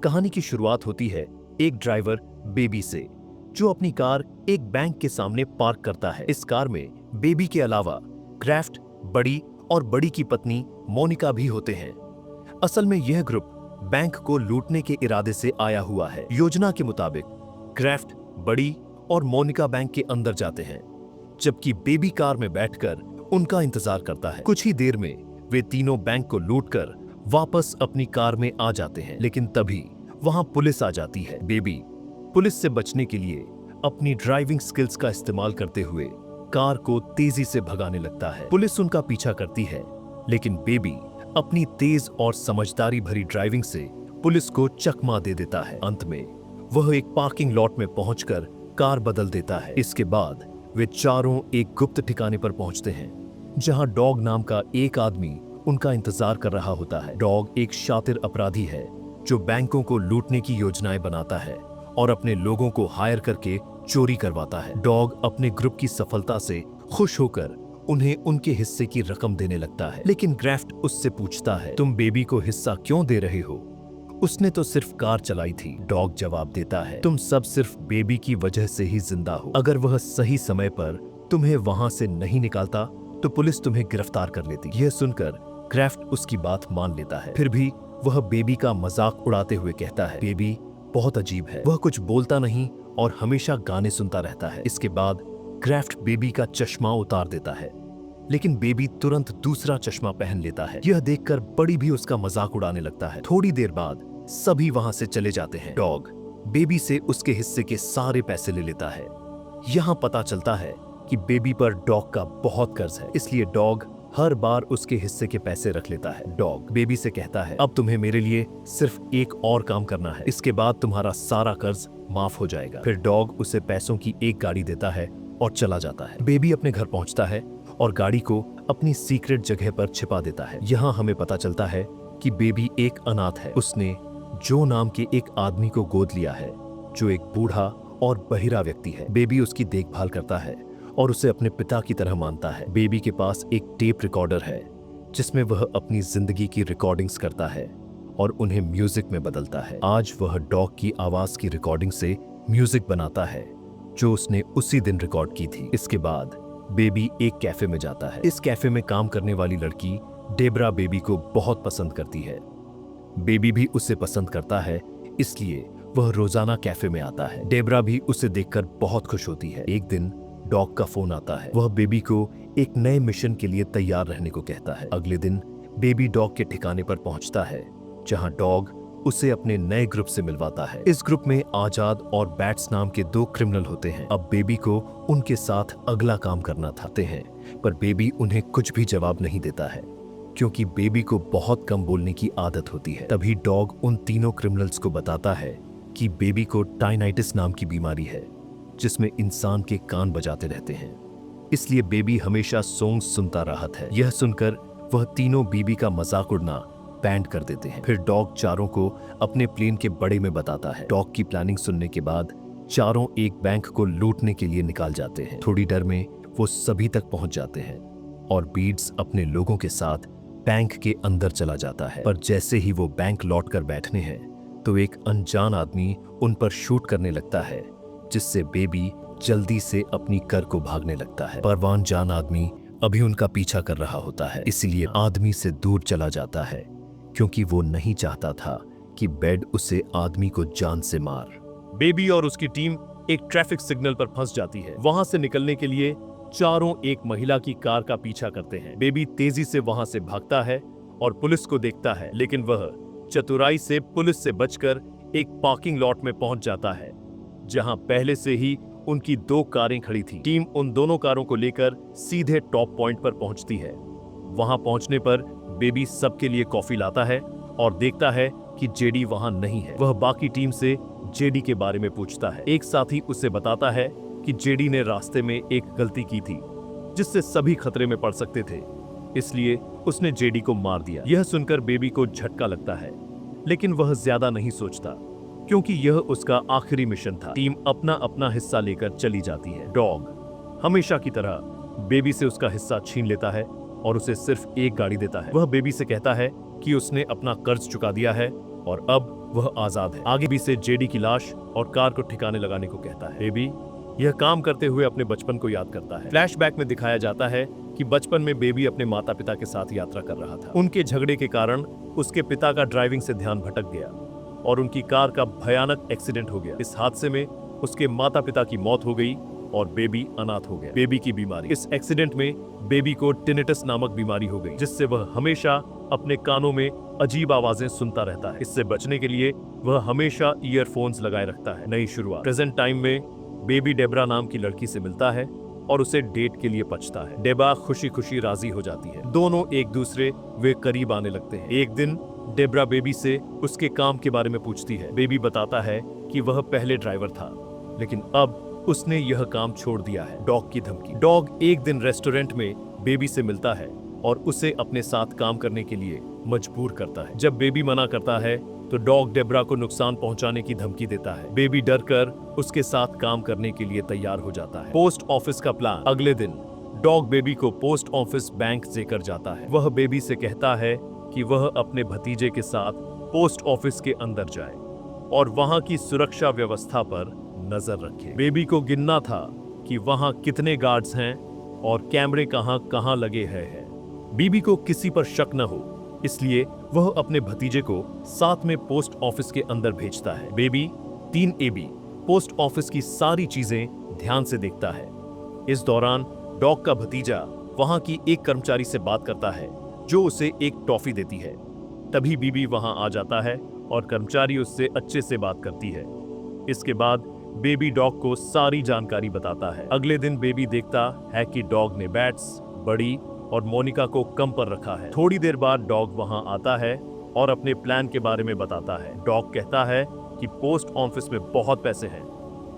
कहानी की शुरुआत होती है एक ड्राइवर बेबी से, जो अपनी कार एक बैंक के सामने पार्क करता है। इस कार में बेबी के अलावा क्राफ्ट, बड़ी और बड़ी की पत्नी मोनिका भी होते हैं। असल में यह ग्रुप बैंक को लूटने के इरादे से आया हुआ है। योजना के मुताबिक क्राफ्ट, बड़ी और मोनिका बैंक के अंदर जाते हैं, जबकि बेबी कार में बैठकर उनका इंतजार करता है। कुछ ही देर में वे तीनों बैंक को लूटकर वापस अपनी कार में आ जाते हैं, लेकिन तभी वहां पुलिस आ जाती है। बेबी पुलिस से बचने के लिए अपनी ड्राइविंग स्किल्स का इस्तेमाल करते हुए कार को तेजी से भगाने लगता है। पुलिस उनका पीछा करती है, लेकिन बेबी अपनी तेज और समझदारी भरी ड्राइविंग से पुलिस को चकमा दे देता है। अंत में वह एक पार्किंग लॉट में पहुंचकर कार बदल देता है। इसके बाद वे चारों एक गुप्त ठिकाने पर पहुंचते हैं, जहां डॉग नाम का एक आदमी उनका इंतजार कर रहा होता है। डॉग एक शातिर अपराधी है जो बैंकों को लूटने की योजनाएं बनाता है और अपने लोगों को हायर करके चोरी करवाता है। डॉग अपने ग्रुप की सफलता से खुश होकर उन्हें उनके हिस्से की रकम देने लगता है, लेकिन क्राफ्ट उससे पूछता है, तुम बेबी को हिस्सा क्यों दे रहे हो? उसने तो सिर्फ कार चलाई थी। डॉग जवाब देता है, तुम सब सिर्फ बेबी की वजह से ही जिंदा हो। अगर वह सही समय पर तुम्हें वहां से नहीं निकालता तो पुलिस तुम्हें गिरफ्तार कर लेती। यह सुनकर क्राफ्ट उसकी बात मान लेता है। फिर भी वह बेबी का मजाक उड़ाते हुए कहता है, बेबी बहुत अजीब है, वह कुछ बोलता नहीं और हमेशा गाने सुनता रहता है। इसके बाद क्राफ्ट बेबी का चश्मा उतार देता है, लेकिन बेबी तुरंत दूसरा चश्मा पहन लेता है। यह देखकर बड़ी भी उसका मजाक उड़ाने लगता है। थोड़ी देर बाद सभी वहां से चले जाते हैं। डॉग बेबी से उसके हिस्से के सारे पैसे ले लेता है। यहाँ पता चलता है कि बेबी पर डॉग का बहुत कर्ज है, इसलिए डॉग हर बार उसके हिस्से के पैसे रख लेता है। डॉग बेबी से कहता है, अब तुम्हें मेरे लिए सिर्फ एक और काम करना है, इसके बाद तुम्हारा सारा कर्ज माफ हो जाएगा। फिर डॉग उसे पैसों की एक गाड़ी देता है और चला जाता है। बेबी अपने घर पहुंचता है और गाड़ी को अपनी सीक्रेट जगह पर छिपा देता है। यहाँ हमें पता चलता है कि बेबी एक अनाथ है। उसने जो नाम के एक आदमी को गोद लिया है, जो एक बूढ़ा और बहिरा व्यक्ति है। बेबी उसकी देखभाल करता है और उसे अपने पिता की तरह मानता है। बेबी के पास एक टेप रिकॉर्डर है, जिसमें वह अपनी जिंदगी की रिकॉर्डिंग्स करता है और उन्हें म्यूजिक में बदलता है। आज वह डॉग की आवाज की रिकॉर्डिंग से म्यूजिक बनाता है, जो उसने उसी दिन रिकॉर्ड की थी। इसके बाद बेबी एक कैफे में जाता है। इस कैफे में काम करने वाली लड़की डेब्रा बेबी को बहुत पसंद करती है। बेबी भी उसे पसंद करता है, इसलिए वह रोजाना कैफे में आता है। डेब्रा भी उसे देखकर बहुत खुश होती है। एक दिन डॉग का फोन आता है। वह बेबी को एक नए मिशन के लिए तैयार रहने को कहता है। अगले दिन बेबी डॉग के ठिकाने पर पहुंचता है, जहां डॉग उसे अपने नए ग्रुप से मिलवाता है। इस ग्रुप में आजाद और बैट्स नाम के दो क्रिमिनल होते हैं। अब बेबी को उनके साथ अगला काम करना था हैं, पर बेबी उन्हें कुछ भी जवाब नहीं देता है, क्योंकि बेबी को बहुत कम बोलने की आदत होती है। तभी डॉग उन तीनों क्रिमिनल्स को बताता है कि बेबी को टाइनाइटिस नाम की बीमारी है, जिसमें इंसान के कान बजाते रहते हैं, इसलिए बेबी हमेशा सॉन्ग्स सुनता रहता है। यह सुनकर वह तीनों बेबी का मजाक उड़ना बैंड कर देते हैं। फिर डॉग चारों को अपने प्लेन के बड़े में बताता है। डॉग की प्लानिंग सुनने के बाद चारों एक बैंक को लूटने के लिए निकाल जाते हैं। थोड़ी देर में वो सभी तक पहुंच जाते हैं और बीड्स अपने लोगों के साथ बैंक के अंदर चला जाता है। पर जैसे ही वो बैंक लौट कर बैठने हैं, तो एक अनजान आदमी उन पर शूट करने लगता है, जिससे बेबी जल्दी से अपनी कार को भागने लगता है। परवान जान आदमी अभी उनका पीछा कर रहा होता है, इसलिए आदमी से दूर चला जाता है, क्योंकि वो नहीं चाहता था कि बेड उसे आदमी को जान से मार। बेबी और उसकी टीम एक ट्रैफिक सिग्नल पर फंस जाती है। वहां से निकलने के लिए चारों एक महिला की कार का पीछा करते हैं। बेबी तेजी से वहां से भागता है और पुलिस को देखता है, लेकिन वह चतुराई से पुलिस से बचकर एक पार्किंग लॉट में पहुंच जाता है, जहां पहले से ही उनकी दो कारें खड़ी थी। टीम उन दोनों कारों को लेकर सीधे टॉप पॉइंट पर पहुंचती है। वहां पहुंचने पर बेबी सबके लिए कॉफी लाता है और देखता है कि जेडी वहां नहीं है। वह बाकी टीम से जेडी के बारे में पूछता है। एक साथी उसे बताता है कि जेडी ने रास्ते में एक गलती की थी, जिससे सभी खतरे में पड़ सकते थे, इसलिए उसने जेडी को मार दिया। यह सुनकर बेबी को झटका लगता है, लेकिन वह ज्यादा नहीं सोचता, क्योंकि यह उसका आखिरी मिशन था। टीम अपना अपना हिस्सा लेकर चली जाती है। डॉग हमेशा की तरह बेबी से उसका हिस्सा छीन लेता है और उसे सिर्फ एक गाड़ी देता है। वह बेबी से कहता है कि उसने अपना कर्ज चुका दिया है और अब वह आजाद है। आगे भी से जेडी की लाश और कार को ठिकाने लगाने को कहता है। बेबी यह काम करते हुए अपने बचपन को याद करता है। फ्लैशबैक में दिखाया जाता है कि बचपन में बेबी अपने माता पिता के साथ यात्रा कर रहा था। उनके झगड़े के कारण उसके पिता का ड्राइविंग से ध्यान भटक गया और उनकी कार का भयानक एक्सीडेंट हो गया। इस हादसे में उसके माता पिता की मौत हो गई और बेबी अनाथ हो गया। बेबी की बीमारी, इस एक्सीडेंट में बेबी को टिनिटस नामक बीमारी हो गई, जिससे वह हमेशा अपने कानों में अजीब आवाजें सुनता रहता है। इससे बचने के लिए वह हमेशा ईयरफोन्स लगाए रखता है। नई शुरुआत, प्रेजेंट टाइम में बेबी डेब्रा नाम की लड़की से मिलता है और उसे डेट के लिए पछता है। डेब्रा खुशी खुशी राजी हो जाती है। दोनों एक दूसरे वे करीब आने लगते हैं। एक दिन डेब्रा बेबी से उसके काम के बारे में पूछती है। बेबी बताता है कि वह पहले ड्राइवर था, लेकिन अब उसने यह काम छोड़ दिया है। डॉग की धमकी, डॉग एक दिन रेस्टोरेंट में बेबी से मिलता है और उसे अपने साथ काम करने के लिए मजबूर करता है। जब बेबी मना करता है तो डॉग डेब्रा को नुकसान पहुंचाने की धमकी देता है। बेबी डरकर उसके साथ काम करने के लिए तैयार हो जाता है। पोस्ट ऑफिस का प्लान, अगले दिन डॉग बेबी को पोस्ट ऑफिस बैंक देकर जाता है। वह बेबी से कहता है कि वह अपने भतीजे के साथ पोस्ट ऑफिस के अंदर जाए और वहां की सुरक्षा व्यवस्था पर नजर रखे। बेबी को गिनना था कि वहां कितने गार्ड्स हैं और कैमरे कहां कहां लगे हैं। बेबी को किसी पर शक न हो, इसलिए वह अपने भतीजे को साथ में पोस्ट ऑफिस के अंदर भेजता है। बेबी 3AB पोस्ट ऑफिस की सारी चीजें ध्यान से देखता है। इस दौरान डॉग का भतीजा वहां की एक कर्मचारी से बात करता है जो उसे एक टॉफी देती है। तभी बेबी वहां आ जाता है और कर्मचारी उससे अच्छे से बात करती है। इसके बाद बेबी डॉग को सारी जानकारी बताता है। अगले दिन बेबी देखता है कि डॉग ने बैट्स, बड़ी और मोनिका को कम पर रखा है। थोड़ी देर बाद डॉग वहां आता है और अपने प्लान के बारे में बताता है। डॉग कहता है कि पोस्ट ऑफिस में बहुत पैसे हैं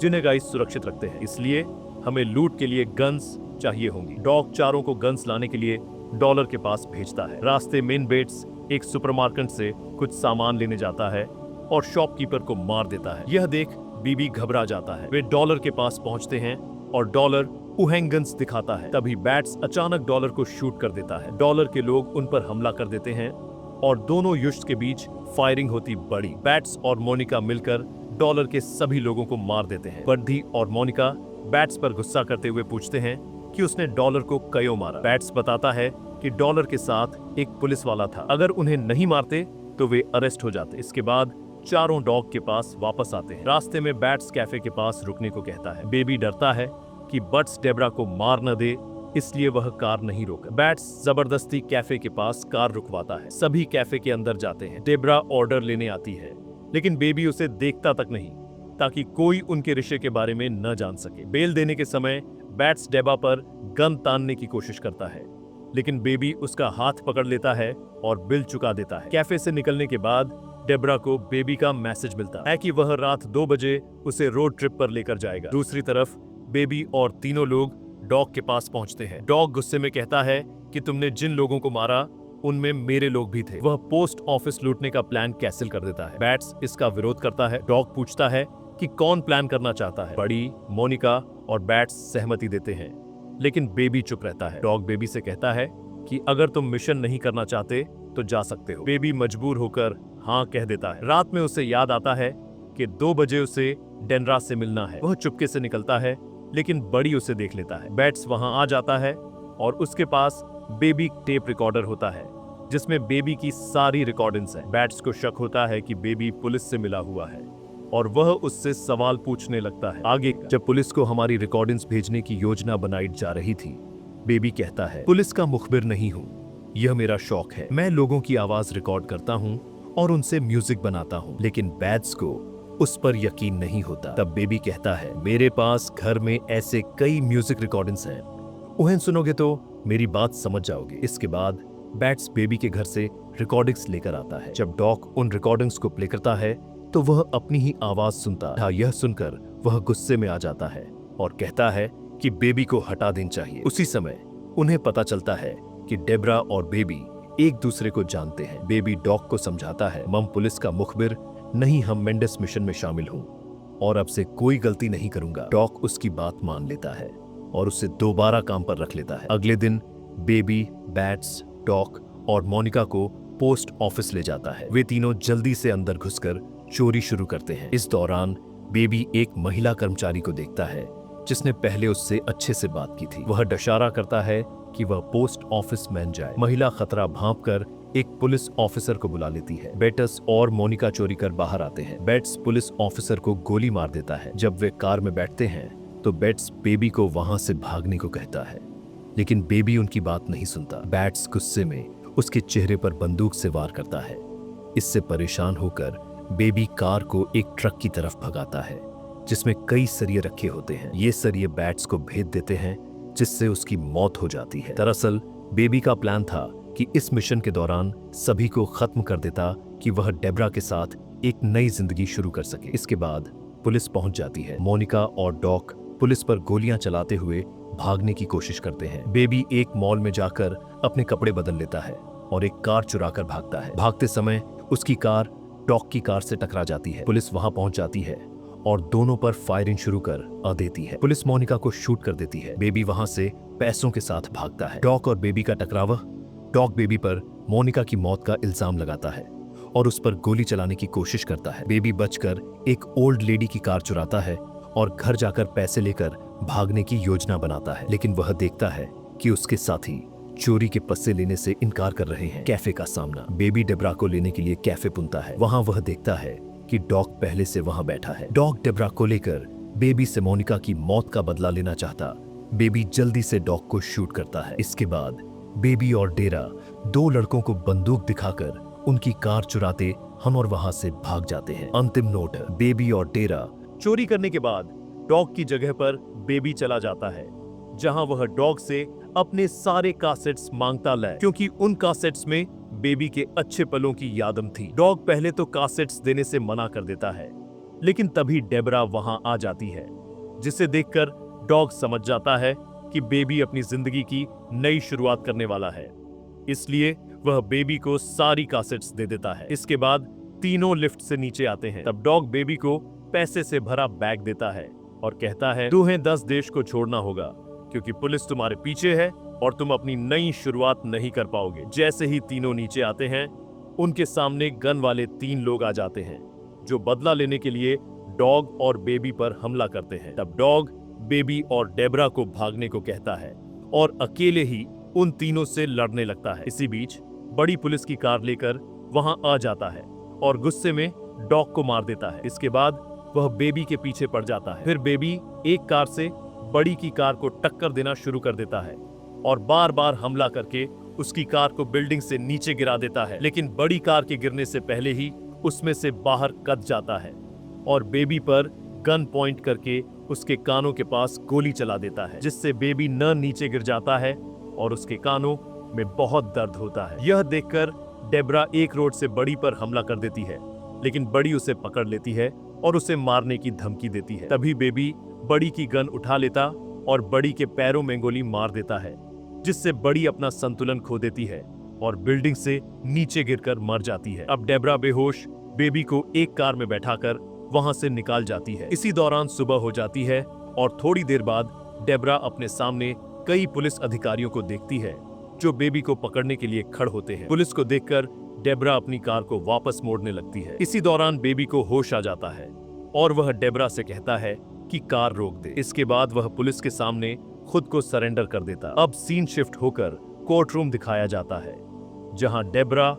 जिन्हें गाइस सुरक्षित रखते हैं, इसलिए हमें लूट के लिए गन्स चाहिए होंगी। डॉग चारों को गन्स लाने के लिए डॉलर के पास भेजता है। रास्ते में बेट्स एक सुपरमार्केट से कुछ सामान लेने जाता है और शॉपकीपर को मार देता है। यह देख बीबी घबरा जाता है। वे डॉलर के पास पहुंचते हैं और डॉलर उहेंगन्स दिखाता है। तभी बैट्स अचानक डॉलर को शूट कर देता है। डॉलर के लोग उन पर हमला कर देते हैं और दोनों युद्ध के बीच फायरिंग होती बड़ी। बैट्स और मोनिका मिलकर डॉलर के सभी लोगों को मार देते हैं। बर्डी और मोनिका बैट्स पर गुस्सा करते हुए पूछते हैं कि उसने डॉलर को क्यों मारा। बैट्स बताता है कि डॉलर के साथ एक पुलिस वाला था, अगर उन्हें नहीं मारते तो वे अरेस्ट हो जाते। इसके बाद चारों डॉग के पास वापस आते हैं। रास्ते में बैट्स कैफे के पास रुकने को कहता है। बेबी डरता है कि बट्स डेब्रा को मार न दे, इसलिए वह कार नहीं रोका। बैट्स जबरदस्ती कैफे के पास कार रुकवाता है। सभी कैफे के अंदर जाते हैं। डेब्रा ऑर्डर लेने आती है, लेकिन बेबी उसे देखता तक नहीं ताकि कोई उनके रिश्ते के बारे में न जान सके। बेल देने के समय बैट्स डेब्रा पर गन तानने की कोशिश करता है, लेकिन बेबी उसका हाथ पकड़ लेता है और बिल चुका देता है। कैफे से निकलने के बाद डेब्रा को बेबी का मैसेज मिलता है कि वह रात 2 बजे उसे रोड ट्रिप पर लेकर जाएगा। दूसरी तरफ बेबी और तीनों लोग डॉग के पास पहुंचते हैं। डॉग गुस्से में कहता है कि तुमने जिन लोगों को मारा उनमें मेरे लोग भी थे। वह पोस्ट ऑफिस लूटने का प्लान कैंसिल कर देता है। बैट्स इसका विरोध करता है। डॉग पूछता है कि कौन प्लान करना चाहता है। बड़ी, मोनिका और बैट्स सहमति देते हैं, लेकिन बेबी चुप रहता है। डॉग बेबी से कहता है कि अगर तुम मिशन नहीं करना चाहते तो जा सकते हो। बेबी मजबूर होकर हाँ कह देता है। रात में उसे याद आता है कि 2 बजे उसे डेनरा से मिलना है। वह चुपके से निकलता है, लेकिन बड़ी उसे देख लेता है। बैट्स वहां आ जाता है और उसके पास बेबी टेप रिकॉर्डर होता है जिसमें बेबी की सारी रिकॉर्डिंग्स हैं। बैट्स को शक होता है कि बेबी पुलिस से मिला हुआ है और वह उससे सवाल पूछने लगता है। आगे जब पुलिस को हमारी रिकॉर्डिंग्स भेजने की योजना बनाई जा रही थी, बेबी कहता है, पुलिस का मुखबिर नहीं हूँ, यह मेरा शौक है। मैं लोगों की आवाज रिकॉर्ड करता हूँ और उनसे म्यूजिक बनाता हूँ। लेकिन बैट्स को उस पर यकीन नहीं होता। तब बेबी कहता है, मेरे पास घर में ऐसे कई म्यूजिक रिकॉर्डिंग्स हैं, उन्हें सुनोगे तो मेरी बात समझ जाओगे। इसके बाद बैट्स बेबी के घर से रिकॉर्डिंग्स लेकर आता है। जब डॉग उन रिकॉर्डिंग्स को प्ले करता है तो वह अपनी ही आवाज सुनता था। यह सुनकर वह गुस्से में आ जाता है और कहता है कि बेबी को हटा देना चाहिए। उसी समय उन्हें पता चलता है कि डेब्रा और बेबी एक दूसरे को जानते हैं। बेबी डॉग को समझाता है, मम पुलिस का मुखबिर नहीं, हम मेंडेस मिशन में शामिल हूं और अब से कोई गलती नहीं करूंगा। डॉग उसकी बात मान लेता है और उसे दोबारा काम पर रख लेता है। अगले दिन बेबी, बैट्स, डॉग और मोनिका को पोस्ट ऑफिस ले जाता है। वे तीनों जल्दी से अंदर घुसकर चोरी शुरू करते हैं। इस दौरान बेबी एक महिला कर्मचारी को देखता है जिसने पहले उससे अच्छे से बात की थी। वह इशारा करता है कि वह पोस्ट ऑफिस मैन जाए। महिला खतरा भांपकर एक पुलिस ऑफिसर को बुला लेती है। बेटस और मोनिका चोरी कर बाहर आते हैं। बेट्स पुलिस ऑफिसर को गोली मार देता है। जब वे कार में बैठते हैं तो बेट्स बेबी को वहां से भागने को कहता है, लेकिन बेबी उनकी बात नहीं सुनता। बेट्स गुस्से में उसके चेहरे पर बंदूक से वार करता है। इससे परेशान होकर बेबी कार को एक ट्रक की तरफ भगाता है जिसमें कई सरिये रखे होते हैं। ये सरिये बैट्स को भेद देते हैं जिससे उसकी मौत हो जाती है। दरअसल बेबी का प्लान था कि इस मिशन के दौरान सभी को खत्म कर देता कि वह डेब्रा के साथ एक नई जिंदगी शुरू कर सके। इसके बाद पुलिस पहुंच जाती है। मोनिका और डॉक पुलिस पर गोलियां चलाते हुए भागने की कोशिश करते हैं। बेबी एक मॉल में जाकर अपने कपड़े बदल लेता है और एक कार चुराकर भागता है। भागते समय उसकी कार डॉक की कार से टकरा जाती है। पुलिस वहां पहुंच जाती है और दोनों पर फायरिंग शुरू कर देती है। पुलिस मोनिका को शूट कर देती है। बेबी वहां से पैसों के साथ भागता है। डॉक और बेबी का टकराव। डॉक बेबी पर मोनिका की मौत का इल्जाम लगाता है और उस पर गोली चलाने की कोशिश करता है। बेबी बचकर एक ओल्ड लेडी की कार चुराता है और घर जाकर पैसे लेकर भागने की योजना बनाता है, लेकिन वह देखता है कि उसके साथी चोरी के पैसे लेने से इनकार कर रहे हैं। कैफे का सामना। बेबी डेब्रा को लेने के लिए कैफे पुनता है। वहां वह देखता है कि डॉक पहले से वहां बैठा है। डॉक डेब्रा को लेकर बेबी से मोनिका की मौत का बदला लेना चाहता। बेबी जल्दी से डॉक को शूट करता है। इसके बाद बेबी और डेरा दो लड़कों को बंदूक दिखाकर उनकी कार चुराते हम और वहां से भाग जाते हैं। अंतिम नोट। बेबी और डेरा चोरी करने के बाद डॉग की जगह पर बेबी चला जाता है, जहां वह डॉग से अपने सारे कासेट्स मांगता है, क्योंकि उन कासेट्स में बेबी के अच्छे पलों की यादम थी। डॉग पहले तो कासेट्स देने से मना कर देता है, लेकिन तभी डेब्रा वहां आ जाती है, जिसे देखकर डॉग समझ जाता है कि बेबी अपनी जिंदगी की नई शुरुआत करने वाला है, इसलिए वह बेबी को सारी कासेट्स दे देता है। इसके बाद तीनों लिफ्ट से नीचे आते हैं। तब डॉग बेबी को पैसे से भरा बैग देता है और कहता है, तुम्हें 10 देश को छोड़ना होगा क्योंकि पुलिस तुम्हारे पीछे है और तुम अपनी नई शुरुआत नहीं कर पाओगे। जैसे ही तीनों नीचे आते हैं, उनके सामने गन वाले 3 लोग आ जाते हैं जो बदला लेने के लिए डॉग और बेबी पर हमला करते हैं। तब डॉग बेबी और डेब्रा को भागने को कहता है और अकेले ही उन तीनों से लड़ने लगता है। इसी बीच बड़ी पुलिस की कार लेकर वहां आ जाता है और गुस्से में डॉग को मार देता है। इसके बाद वह बेबी के पीछे पड़ जाता है। फिर बेबी एक कार से बड़ी की कार को टक्कर देना शुरू कर देता है और बार बार हमला करके उसकी कार को बिल्डिंग से नीचे गिरा देता है, लेकिन बड़ी कार के गिरने से पहले ही उसमें से बाहर कूद जाता है और बेबी पर गन पॉइंट करके उसके कानों के पास गोली चला देता है, जिससे बेबी न नीचे गिर जाता है और उसके कानों में बहुत दर्द होता है। यह देखकर डेब्रा एक रोड से बड़ी पर हमला कर देती है, लेकिन बड़ी उसे पकड़ लेती है और उसे मारने की धमकी देती है। तभी बेबी बड़ी की गन उठा लेता और बड़ी के पैरों में गोली मार देता है, जिससे बड़ी अपना संतुलन खो देती है और बिल्डिंग से नीचे गिरकर मर जाती है। अब डेब्रा बेहोश बेबी को एक कार में बैठाकर वहां से निकाल जाती है। इसी दौरान सुबह हो जाती है और थोड़ी देर बाद डेब्रा अपने सामने कई पुलिस अधिकारियों को देखती है जो बेबी को पकड़ने के लिए खड़े होते हैं। पुलिस को देखकर डेब्रा अपनी कार को वापस मोड़ने लगती है। इसी दौरान बेबी को होश आ जाता है और वह डेब्रा से कहता है कि कार रोक दे। इसके बाद वह पुलिस के सामने खुद को सरेंडर कर देता। अब सीन शिफ्ट होकर कोर्ट रूम दिखाया जाता है, जहां डेब्रा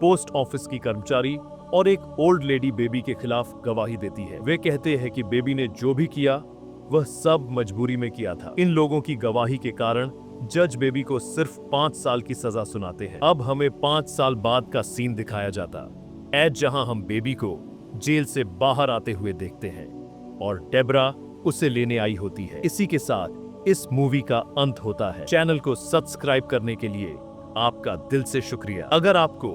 पोस्ट ऑफिस की कर्मचारी और एक ओल्ड लेडी बेबी के खिलाफ गवाही देती है। वे कहते हैं कि बेबी ने जो भी किया वह सब मजबूरी में किया था। इन लोगों की गवाही के कारण जज बेबी को सिर्फ 5 साल की सजा सुनाते हैं। अब हमें 5 साल बाद का सीन दिखाया जाता है, जहां हम बेबी को जेल से बाहर आते हुए देखते हैं और डेब्रा उसे लेने आई होती है। इसी के साथ इस मूवी का अंत होता है। चैनल को सब्सक्राइब करने के लिए आपका दिल से शुक्रिया। अगर आपको